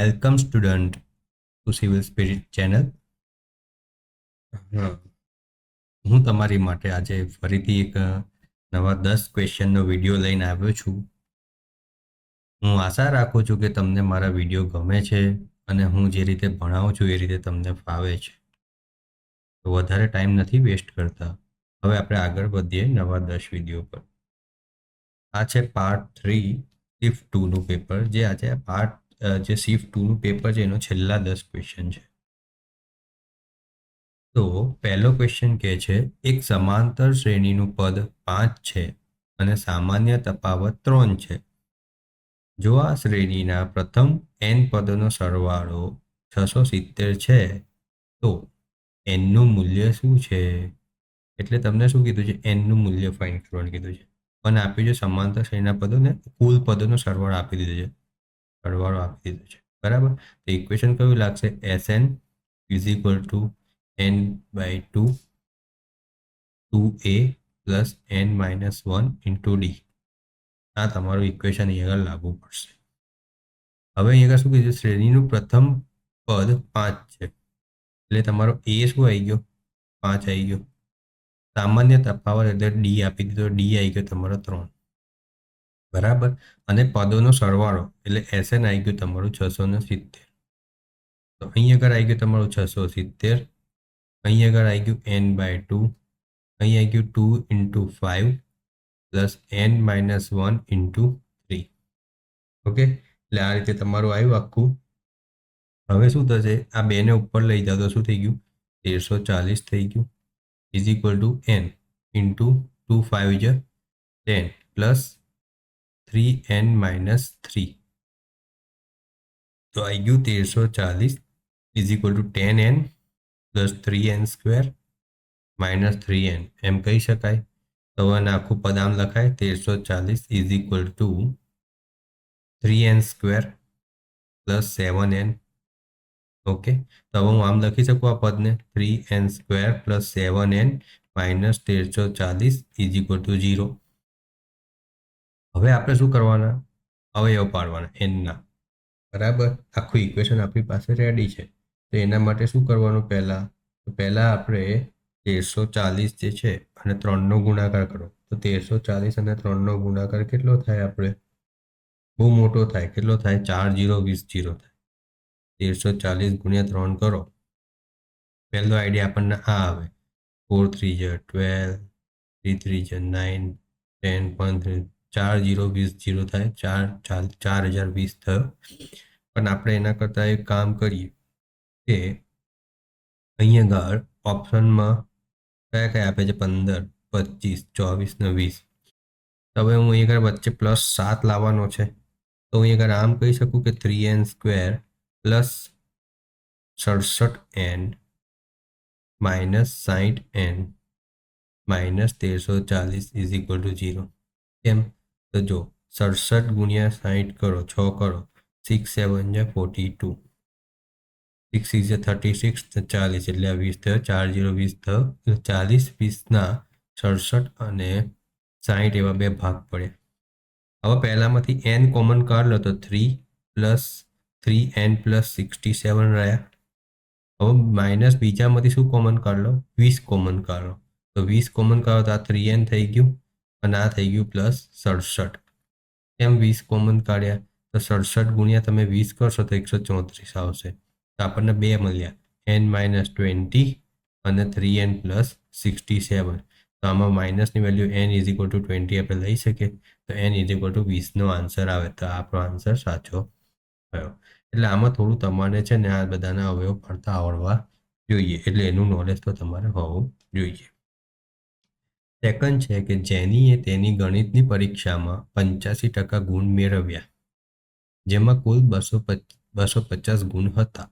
Welcome student to civil spirit channel. હું તમારી માટે આજે ફરીથી એક નવા 10 ક્વેશ્ચનનો વિડીયો લઈને આવ્યો છું. હું આશા રાખું છું કે તમને મારા વિડીયો ગમે છે અને હું જે રીતે ભણાવું છું એ રીતે તમને ફાવે છે. તો વધારે ટાઈમ નથી વેસ્ટ કરતા. હવે આપણે આગળ વધીએ નવા 10 વિડીયો પર. આ છે પાર્ટ 3 શિફ્ટ 2નું પેપર. જે આજે જે શિફ્ટ 2નું પેપર છે એનો છેલ્લા 10 ક્વેશ્ચન છે. તો પહેલો ક્વેશ્ચન કહે છે, એક સમાંતર શ્રેણીનું પદ 5 છે અને સામાન્ય તફાવત 3 છે. જો આ શ્રેણીના પ્રથમ n પદોનો સરવાળો 670 છે તો n નું મૂલ્ય શું છે? એટલે તમને શું કીધું છે? n નું મૂલ્ય ફાઇન્ડ કરવાનું કીધું છે. અને આપ્યું છે સમાંતર શ્રેણીના પદોને કુલ પદોનો સરવાળો આપી દીધો છે. બરાબર. તો ઇક્વેશન કયું લાગશે? Sn is equal two n/2 2a plus n-1 into d. આ તમારું ઇક્વેશન અહીંયા આગળ લાગુ પડશે. હવે અહીંયા આગળ શું કીધું? શ્રેણીનું પ્રથમ પદ 5 છે એટલે તમારો a શું આવી ગયો? 5 આવી ગયો. સામાન્ય તફાવત એટલે d આપી દીધો, d આવી ગયો તમારો 3. બરાબર. અને પદોનો સરવાળો એટલે Sn આવી ગયું તમારું 670. તો અહીં આગળ આવી ગયું તમારું 670. અહીં આગળ આવી ગયું n/2. અહીં આવી ગયું 2 into 5 plus n-1 into 3. Okay, એટલે આ રીતે તમારું આવ્યું આખું. હવે શું થશે? આ બેને ઉપર લઈ જાઓ તો શું થઈ ગયું? 1340 થઈ ગયું. Is equal two n into 2 5 છે 10 પ્લસ 3n-3. તો આવી ગયું 1340 is equal two 10n plus 3n square minus 3n એમ કહી શકાય. તો હવે આખું પદ આમ લખાય 1340 is equal two 3n square plus 7n. Okay, તો હવે હું આમ લખી શકું આ પદને 3n square plus 7n minus 1340 is equal two 0. હવે આપણે શું કરવાના? અવયવ પાડવાના એનના. બરાબર. આખું ઇક્વેશન આપણી પાસે રેડી છે. તો એના માટે શું કરવાનું? પહેલાં આપણે 1340 જે છે અને 3નો ગુણાકાર કરો. તો 1340 અને 3નો ગુણાકાર કેટલો થાય? આપણે બહુ મોટો થાય. કેટલો થાય? 4 0 20 0 થાય. 1340 ગુણ્યા 3 કરો. પહેલો આઈડિયા આપણને આ આવે 4 3 12 3 3 9 10 15 4 0 20 0 થાય. 4020 થયો. પણ આપણે એના કરતાં એક કામ કરીએ કે અહીંયા આગળ ઓપ્શનમાં કયા કયા આપે છે? 15 25 24 ને 20. હવે હું અહીંયા આગળ વચ્ચે પ્લસ 7 લાવવાનો છે. તો હું આગળ આમ કહી શકું કે 3n square plus 67n minus 60n minus 1340 is equal two 0. કેમ? તો જો 67 ગુણ્યા 60 કરો, 6 કરો, 6 7 42, 6 6 36, 40 એટલે 20 થયો. 4 0 20 થયો. 40 20ના 67 અને 60 એવા બે ભાગ પડે. હવે પહેલામાંથી n કોમન કાઢ લો તો 3 પ્લસ 3n પ્લસ 67 રહ્યા. હવે માઇનસ બીજામાંથી શું કોમન કાઢ લો? 20 કોમન કાઢો. તો 20 કોમન કાઢો તો આ 3n થઈ ગયું અને આ થઈ ગયું પ્લસ 67. કેમ 20 કોમન કાઢ્યા? તો 67 ગુણ્યા તમે 20 કરશો તો 134 આવશે. તો આપણને 2 મળ્યા, n-20 અને 3n પ્લસ 67. તો આમાં માઇનસની value n is equal to 20 આપણે લઈ શકીએ. તો n ઇઝ ઇક્વલ ટુ 20નો આન્સર આવે. તો આપણો આન્સર સાચો થયો. એટલે આમાં થોડું તમારે છે ને આ બધાના અવયવ પાડતા આવડવા જોઈએ. એટલે એનું નોલેજ તો તમારે હોવું જોઈએ. સેકન્ડ છે કે જેનીએ તેની ગણિતની પરીક્ષામાં 85% ગુણ મેળવ્યા, જેમાં કુલ 250 ગુણ હતા.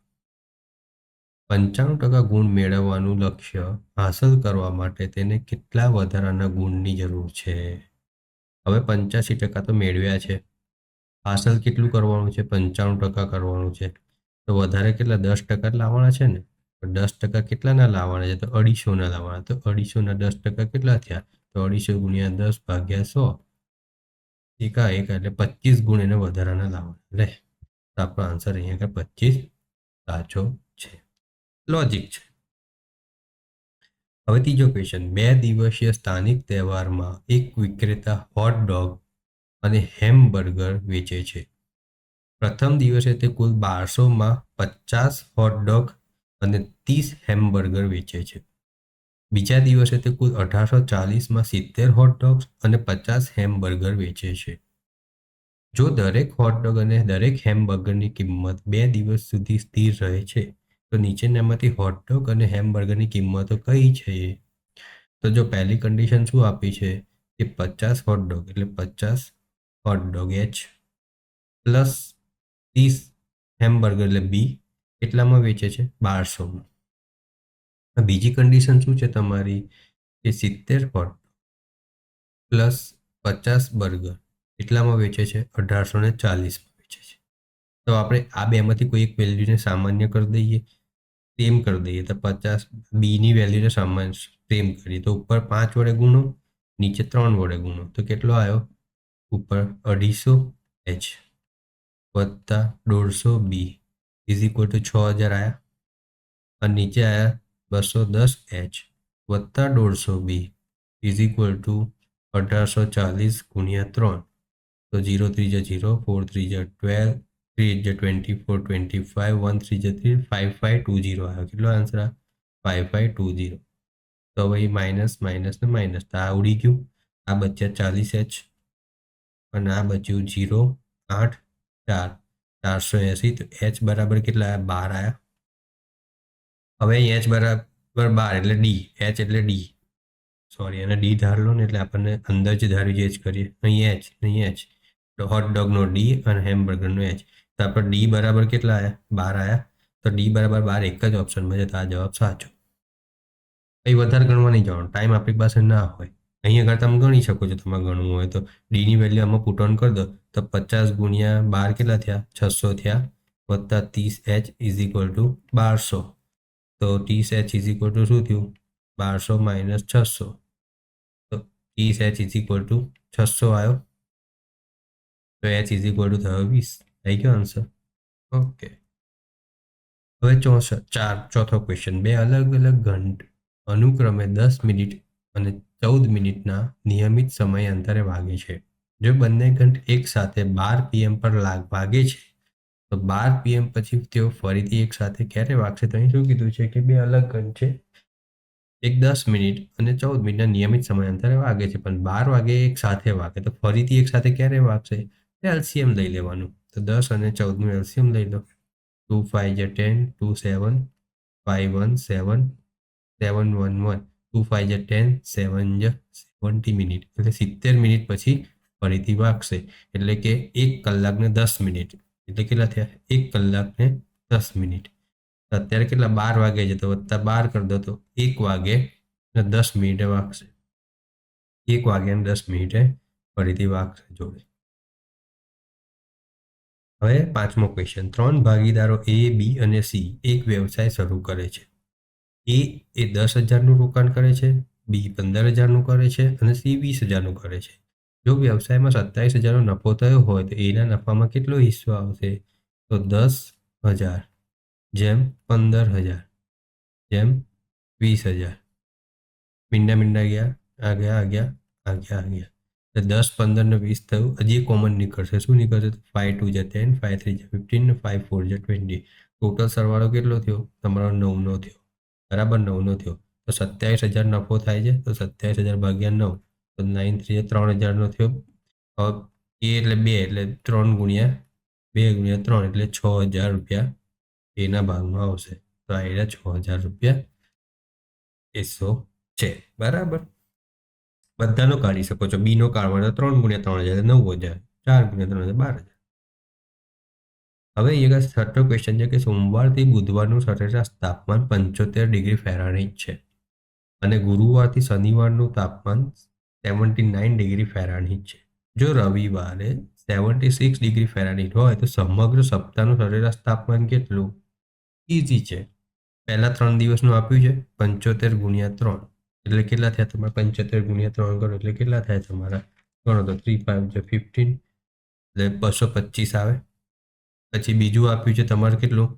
95% ગુણ મેળવવાનું લક્ષ્ય હાંસલ કરવા માટે તેને કેટલા વધારાના ગુણની જરૂર છે? હવે 85% તો મેળવ્યા છે. હાંસલ કેટલું કરવાનું છે? 95% કરવાનું છે. તો વધારે કેટલા? 10% લાવવાના છે ને. 10% કેટલાના લાવવાના છે? તો 250ના લાવવાના. તો 250ના 10% કેટલા થયા? તો 250 ગુણ્યા 10 ભાગ્યા 100 એકાએક એટલે 25 ગુણ એને વધારાના લાવવાના. તો આપણો આન્સર અહીંયા આગળ 25 સાચો છે. લોજિક છે. હવે ત્રીજો ક્વેશ્ચન, 2 દિવસીય સ્થાનિક તહેવારમાં એક વિક્રેતા હોટ ડોગ અને હેમબર્ગર વેચે છે. પ્રથમ દિવસે તે કુલ 1200માં 50 હોટડોગ અને 30 હેમબર્ગર વેચે છે. બીજા દિવસે તે કુલ 1840માં 70 હોટડોગ્સ અને 50 હેમબર્ગર વેચે છે. જો દરેક હોટડોગ અને દરેક હેમબર્ગરની કિંમત 2 દિવસ સુધી સ્થિર રહે છે તો નીચેનામાંથી હોટડોગ અને હેમબર્ગરની કિંમતો કઈ છે? તો જો પહેલી કન્ડિશન શું આપી છે કે 50 હોટડોગ એટલે 50 હોટડોગ એચ પ્લસ 30 હેમબર્ગર એટલે બી કેટલામાં વેચે છે? 1200માં. બીજી કન્ડિશન શું છે તમારી કે 70 હોટ પ્લસ 50 બર્ગર એટલામાં વેચે છે? 1840માં વેચે છે. તો આપણે આ બેમાંથી કોઈ એક વેલ્યુને સામાન્ય કરી દઈએ, સેમ કરી દઈએ. તો 50 બીની વેલ્યુને સામાન્ય સેમ કરીએ તો ઉપર 5 વડે ગુણો, નીચે 3 વડે ગુણો તો કેટલો આવ્યો? ઉપર 250 એચ વત્તા 150 બી ઇઝ ઇક્વલ ટુ 6000 આવ્યા અને નીચે આવ્યા 210 એચ વત્તા 150 બી ઇઝ ઇક્વલ ટુ 1840 ગુણ્યા 3 તો 0 3 0 4 3 12 3 24 25 1 3 3 5520 આવ્યો. કેટલો આન્સર આ? 5520. તો હવે માઇનસ માઇનસ ને માઇનસ તો આ ઉડી ગયું. આ બચ્યા 40 એચ અને આ બચ્યું 0 8 4 480. તો એચ બરાબર કેટલા આવ્યા? 12 આવ્યા. હવે અહીં એચ બરાબર 12 એટલે ડી, એચ એટલે ડી, સોરી અને ડી ધાર લો ને એટલે આપણને અંદર જ ધાર્યું જે જ કરીએ. અહીં એચ તો હોટ ડોગનો ડી અને હેમબર્ગરનો એચ. તો આપણે ડી બરાબર કેટલા આવ્યા? 12 આવ્યા. તો ડી બરાબર 12 એક જ ઓપ્શનમાં છે તો આ જવાબ સાચો. કંઈ વધારે ગણવા નહીં જવાનું, ટાઈમ આપણી પાસે ના હોય. અહીં આગળ તમે ગણી શકો છો, તમારે ગણવું હોય તો. ડીની વેલ્યુ આમાં પુટ ઓન કરી દો તો 50 ગુણ્યા 12 કેટલા થયા? 600 થયા વત્તા 30 એચ ઇઝ ઇક્વલ ટુ 1200. તો 30 એચ ઇઝ ઇક્વલ ટુ શું થયું? 1200 માઇનસ 600. તો 30 એચ ઇઝ ઇક્વલ ટુ 600 આવ્યો. તો એચ ઇઝ ઇક્વલ ટુ થયો 20. થઈ ગયો આન્સર. ઓકે. હવે ચોથો ક્વેશ્ચન, 2 અલગ અલગ ઘંટ અનુક્રમે 10 મિનિટ અને 14 મિનિટના નિયમિત સમયાંતરે વાગે છે. જો બંને ઘંટ એક સાથે 12 PM પર વાગે છે તો 12 PM પછી તેઓ ફરીથી એક સાથે ક્યારે વાગશે? તો અહીં શું કીધું છે કે 2 અલગ ઘંટ છે, એક 10 મિનિટ અને 14 મિનિટના નિયમિત સમયાંતરે વાગે છે પણ 12 વાગે એક સાથે વાગે તો ફરીથી એક સાથે ક્યારે વાગશે? એલસીએમ લઈ લેવાનું. તો 10 અને 14નું એલસીએમ લઈ લો. 2 5 10, 2 7, 5 1 7, 7 1 1, 2 5 10, 7 70 મિનિટ એટલે 70 મિનિટ પછી ફરીથી વાગશે. એટલે કે 1 કલાક ને 10 મિનિટ એટલે કેટલા થયા? 1 કલાક ને 10 મિનિટ. અત્યારે કેટલા? 12 વાગે છે તો વત્તા 12 કરી દો તો 1 વાગે ને 10 મિનિટે વાગશે. 1 વાગે ને 10 મિનિટે ફરીથી વાગશે જોડે. હવે પાંચમો ક્વેશ્ચન, 3 ભાગીદારો એ, બી અને સી એક વ્યવસાય શરૂ કરે છે. એ 10,000નું રોકાણ કરે છે, બી 15,000નું કરે છે અને સી 20,000નું કરે છે. જો વ્યવસાયમાં 27,000નો નફો થયો હોય તો એના નફામાં કેટલો હિસ્સો આવશે? તો 10,000 જેમ 15,000 જેમ 20,000. મીંડા ગયા, આ ગયા, આ ગયા, આ ગયા, આ ગયા. 10, 15 ને 20 થયું. હજી કોમન નીકળશે. શું નીકળશે? 5 2 10, 5 3 15 ને 5 4 20. ટોટલ સરવાળો કેટલો થયો? તમારો 9નો થયો. બરાબર, 9નો થયો. તો 27,000 નફો થાય છે તો 27,000 ભાગ્યા 9 તો 9 3 3,000નો થયો. હવે એ એટલે 2 એટલે 3 ગુણ્યા 2 ગુણ્યા 3 એટલે 6,000 રૂપિયા એના ભાગમાં આવશે. તો આ 6,000 રૂપિયા હિસ્સો છે. બરાબર, બધાનો કાઢી શકો છો. બીનો કાઢવાનો 3 ગુણ્યા 3,000 9,000, 4 ગુણ્યા 3,000 12,000. હવે એ છઠ્ઠો ક્વેશ્ચન છે કે સોમવારથી બુધવારનું સરેરાશ તાપમાન 75 ડિગ્રી ફેરાનહીટ છે અને ગુરુવારથી શનિવારનું તાપમાન 79 ડિગ્રી ફેરાનહીટ છે. જો રવિવારે 76 ડિગ્રી ફેરાનહીટ હોય તો સમગ્ર સપ્તાહનું સરેરાશ તાપમાન કેટલું? ઇઝી છે. પહેલા 3 દિવસનું આપ્યું છે 75 ગુણ્યા 3 એટલે કેટલા થયા તમારા? 75 ગુણ્યા 3 કરો એટલે કેટલા થાય તમારા? ગણો તો 3 5 15 એટલે 225 આવે. પછી બીજું આપ્યું છે તમારે કેટલું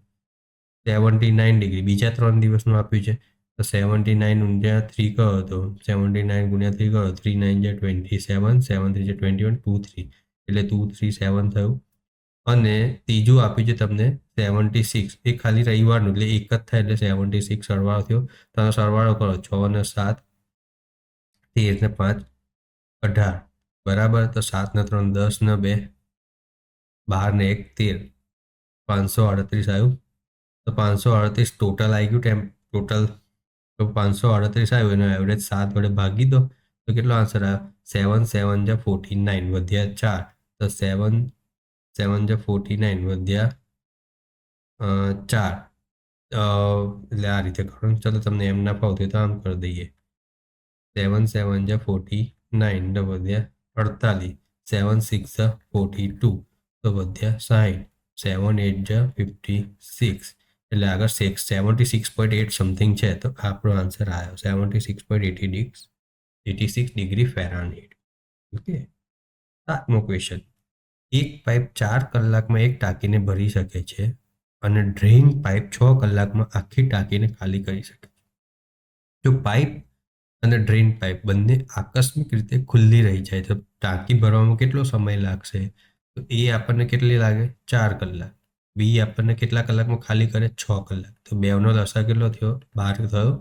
79 ડિગ્રી, બીજા 3 દિવસનું આપ્યું છે. તો 79 ગુણ્યા 3 કરો તો 79 ગુણ્યા 3 કરો, 3 9 જે 27, 7 3 જે 21, 2 3 એટલે 2 3 7 થયું. અને ત્રીજું આપ્યું છે તમને 76, એ ખાલી રવિવારનું એટલે એક જ થાય એટલે 76 સરવાળો થયો. તમે સરવાળો કરો 6 ને 7, 13 ને 5 18 બરાબર. તો 7 ને 3 10 ને 2 12 ને 1 13, 538 આવ્યું. તો 538 ટોટલ આવી ગયું ટોટલ. તો 538 આવ્યું એનો એવરેજ 7 વડે ભાગી દો તો કેટલો આન્સર આવ્યો 7 7 જે 49 વધ્યા 4. તો 7 7 જે 49 વધ્યા 4. એટલે આ રીતે કરો. ચલો તમને એમ ના ફાવતું તો આમ કરી દઈએ. 7 7 જે 49 વધ્યા 48. 7 6 જે 42 તો વધ્યા 60. 7 8 જે 56 એટલે આગળ 76.8 સમથિંગ છે. તો આપણો આન્સર આવ્યો 76.86 ડિગ્રી ફેરનહીટ. ઓકે. 7મો ક્વેશ્ચન. એક પાઇપ 4 કલાકમાં એક ટાંકીને ભરી શકે છે અને ડ્રેઇન પાઇપ 6 કલાકમાં આખી ટાંકીને ખાલી કરી શકે છે. જો પાઇપ અને ડ્રેઇન પાઇપ બંને આકસ્મિક રીતે ખુલ્લી રહી જાય તો ટાંકી ભરવામાં કેટલો સમય લાગશે? તો એ આપણને કેટલી લાગે 4 કલાક. બી આપણને કેટલા કલાકમાં ખાલી કરે 6 કલાક. તો બેવનો લસા કેટલો થયો 12 થયો.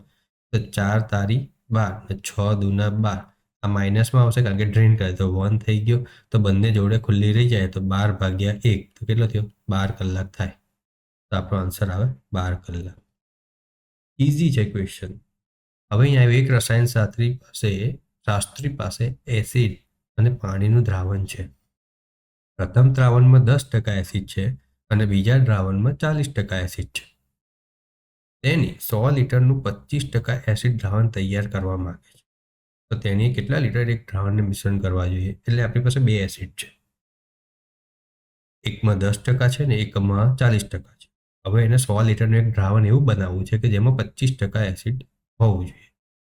તો 4 તારી 12 અને 6 દુના 12. આ માઇનસમાં આવશે કારણ કે ડ્રેઇન કરે તો 1 થઈ ગયો. તો બંને જોડે ખુલ્લી રહી જાય તો 12 ભાગ્યા 1 તો કેટલો થયો 12 કલાક થાય. તો આપણો આન્સર આવે 12 કલાક. ઇઝી છે ક્વેશ્ચન. હવે અહીંયા એક રસાયણ શાસ્ત્રી પાસે એસિડ અને પાણીનું દ્રાવણ છે. પ્રથમ દ્રાવણમાં 10% એસિડ છે અને બીજા દ્રાવણમાં 40% એસિડ છે. તેની 100 લીટરનું 25% એસિડ દ્રાવણ તૈયાર કરવા માંગે છે. તો તેની કેટલા લીટર એક દ્રાવણને મિશ્રણ કરવા જોઈએ? એટલે આપણી પાસે 2 એસિડ છે, એકમાં 10% છે ને એકમાં 40% છે. હવે એને 100 લીટરનું એક દ્રાવણ એવું બનાવવું છે કે જેમાં 25% એસિડ હોવું જોઈએ.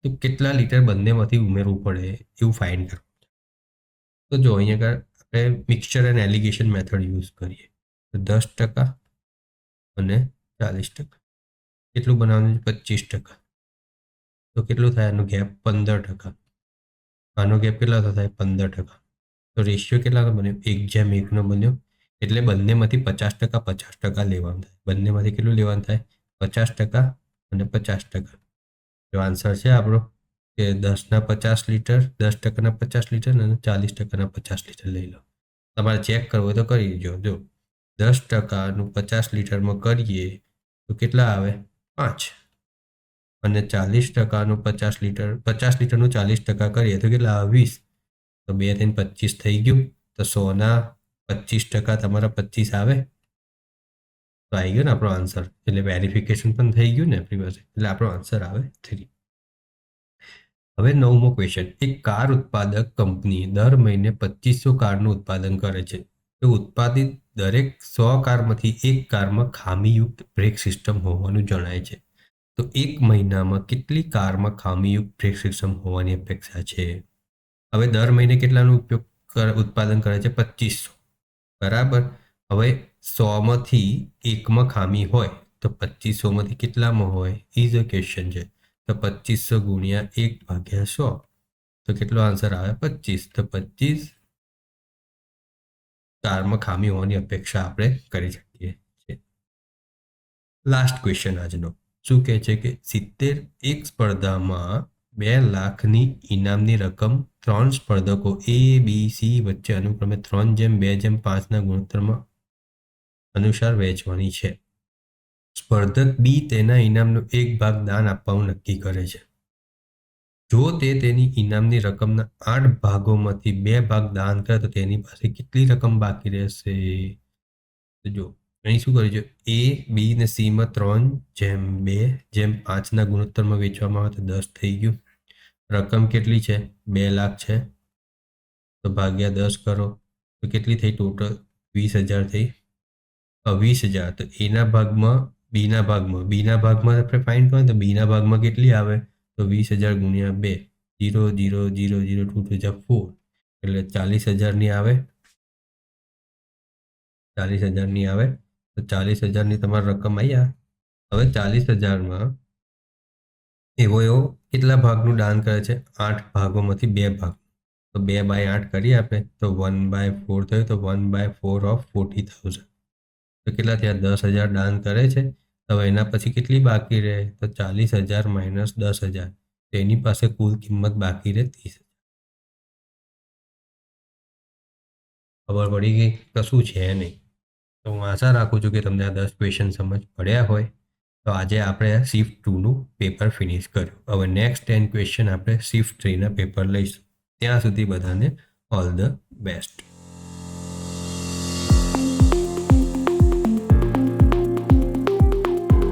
તો કેટલા લીટર બંનેમાંથી ઉમેરવું પડે એવું ફાઇન્ડ કરવું. તો જો અહીંયા આપણે mixture and allegation method use કરીએ તો 10% અને 40%. કેટલું બનાવવાનું છે 25%. તો કેટલું થાય આનો ગેપ 15%. આનો ગેપ કેટલા થાય 15%. તો રેશિયો કેટલાનો બન્યો 1:1 બન્યો. એટલે બંનેમાંથી 50% 50% લેવાનું થાય. બંનેમાંથી કેટલું લેવાનું થાય 50% અને 50%. જો આન્સર છે આપણો કે 10ના 50 લીટર, 10%ના 50 લીટર અને 40%ના 50 લીટર લઈ લો. તમારે ચેક કરવું હોય તો કરી જો 10%નું 50 લીટરમાં કરીએ તો કેટલા આવે 5. અને 40%નું 50 લીટર, 50 લીટરનું 40% કરીએ તો કેટલા આવે 20. તો 2 થઈને 25 થઈ ગયું. તો 100ના 25% તમારા 25 આવે. તો આવી ગયો ને આપણો આન્સર. એટલે વેરિફિકેશન પણ થઈ ગયું ને આપણી પાસે. એટલે આપણો આન્સર આવે 3. હવે 9મો ક્વેશ્ચન. એક કાર ઉત્પાદક કંપની દર મહિને 2500 કારનું ઉત્પાદન કરે છે. તો ઉત્પાદિત દરેક 100 કારમાંથી એક કારમાં ખામીયુક્ત બ્રેક સિસ્ટમ હોવાનું જણાય છે. તો એક મહિનામાં કેટલી કારમાં ખામીયુક્ત બ્રેક સિસ્ટમ હોવાની અપેક્ષા છે? હવે દર મહિને કેટલાનું ઉત્પાદન કરે છે 2500 બરાબર. હવે 100માંથી એકમાં ખામી હોય તો 2500માંથી કેટલામાં હોય ઇઝ અ ક્વેશ્ચન છે. તો 2500 ગુણ્યા 1/100 તો કેટલો આન્સર આવે 25. તો 25 કારમાં ખામી હોવાની અપેક્ષા આપણે કરી શકીએ છીએ. લાસ્ટ ક્વેશ્ચન આજનો શું કહે છે કે 70 એક સ્પર્ધામાં 2 લાખની ઇનામની રકમ 3 સ્પર્ધકો ABC વચ્ચે અનુક્રમે 3:2:5ના ગુણોત્તરમાં અનુસાર વહેંચવાની છે. સ્પર્ધક બી તેના ઇનામનો એક ભાગ દાન આપવાનું નક્કી કરે છે. જો તે તેની ઇનામની રકમના 8 ભાગોમાંથી 2 ભાગ દાન કરે તો તેની પાસે કેટલી રકમ બાકી રહેશે? તો જો અહીં શું કર્યું છે A, B ને C માં 3:2:5ના ગુણોત્તરમાં વેચવામાં આવે તો 10 થઈ ગયું. રકમ કેટલી છે 2 લાખ છે તો ભાગ્યા 10 કરો તો કેટલી થઈ ટોટલ 20,000 થઈ. 20,000 તો એના ભાગમાં બીના ભાગમાં આપણે ફાઇન્ડ કરો તો બીના ભાગમાં કેટલી આવે તો 20,000 ગુણ્યા 2 0 0 0 0 2 4 એટલે 40,000ની આવે. 40,000ની આવે તો 40,000ની તમારી રકમ આવી. હવે 40,000માં એવો કેટલા ભાગનું દાન કરે છે? 8 ભાગોમાંથી 2 ભાગ. તો 2/8 કરીએ આપણે તો 1/4 થયું. તો 1/4 ઓફ 40,000 તો કેટલા થયા? 10,000 દાન કરે છે. તો એના પછી કેટલી બાકી રહે? તો 40,000 માઇનસ 10,000. તો એની પાસે કુલ કિંમત બાકી રહે 30,000. ખબર પડી ગઈ? કશું છે નહીં. તો હું આશા રાખું છું કે તમને આ 10 ક્વેશ્ચન સમજ પડ્યા હોય. તો આજે આપણે શિફ્ટ 2નું પેપર ફિનિશ કર્યું. હવે નેક્સ્ટ 10 ક્વેશ્ચન આપણે શિફ્ટ 3ના પેપર લઈશું. ત્યાં સુધી બધાને ઓલ ધ બેસ્ટ.